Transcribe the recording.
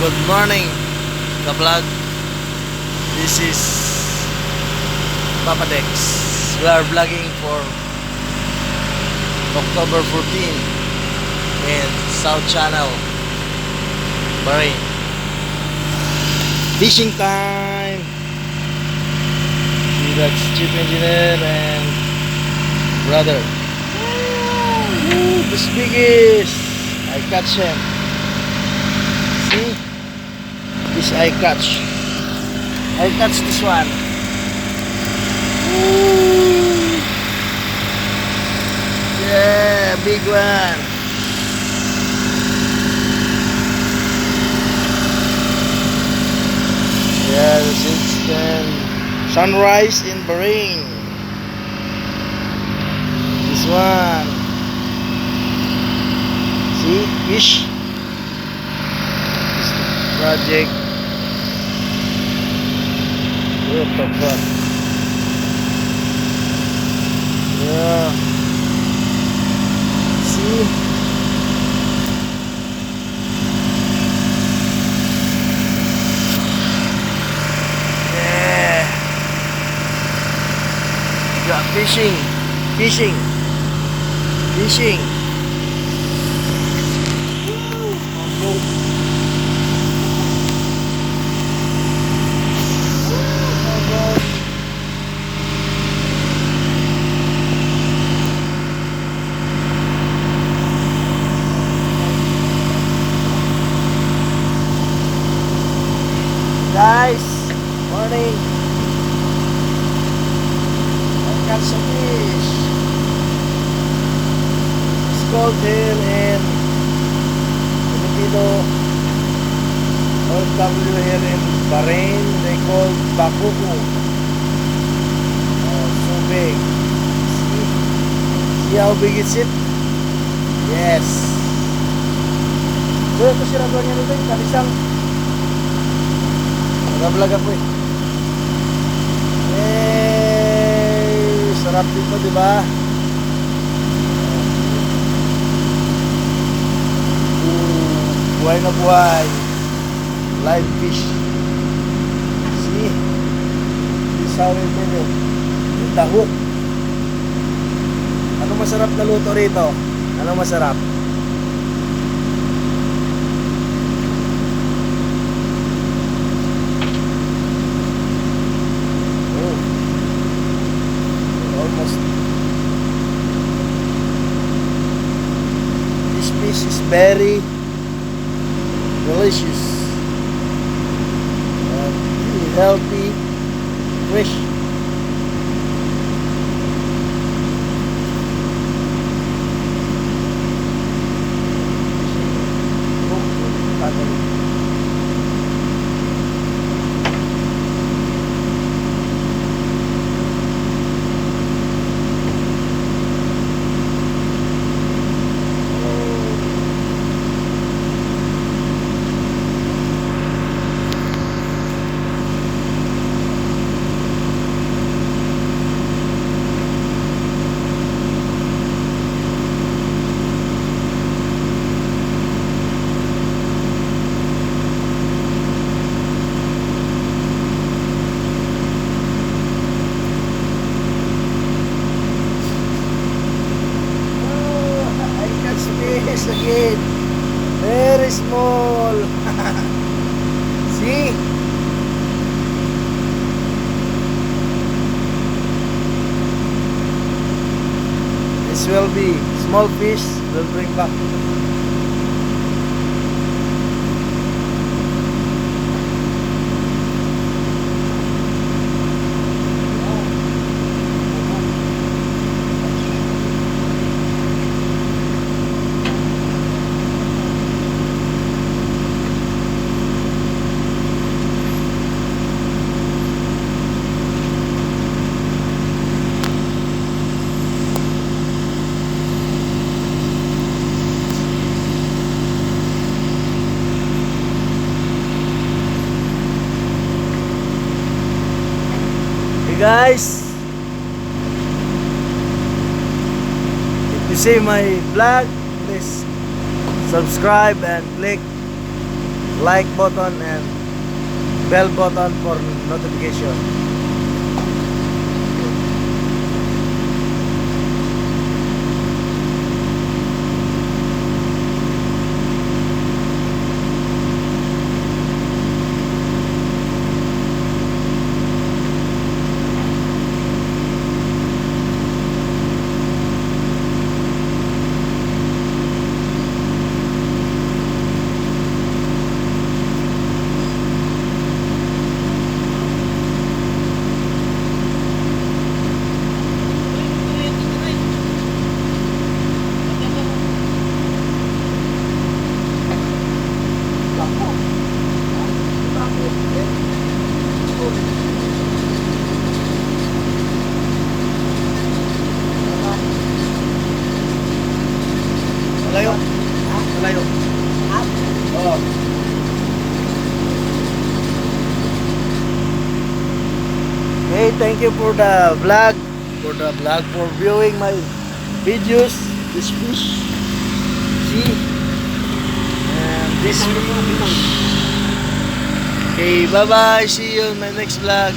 Good morning, ka-vlog. This is Papa Dex. We are vlogging for October 14 in South Channel, Bahrain. Fishing time. See, that's chief engineer and brother. Woo, this biggest. I catch him. See? This I catch. I catch this one. Woo. Yeah, big one. Yeah, it's the sunrise in Bahrain. This one. See, fish. Project. What the fuck? Yeah. See? Yeah. Got fishing. Fishing. Fishing. Guys, morning. I got some fish. It's cold here in Filipino OFW here in Bahrain. They call bakuku. So big. See how big is it? Yes. So, ito sila doon yan ulit. Kalisang nag-vlog ako eh. Hey, sarap dito, di ba? Buhay na buhay. Live fish. See? This is how we made it. With the hook. Ano masarap na luto rito? Ano masarap? Almost. This fish is very delicious and really healthy, fresh. Again, very small. See? This will be small fish. We'll bring back to the food. Hey guys, if you see my vlog, please subscribe and click like button and bell button for notification. Malayo. Malayo. Oo. Okay, thank you for the vlog. For viewing my videos. This fish. See? And this fish. Okay, bye-bye. See you in my next vlog.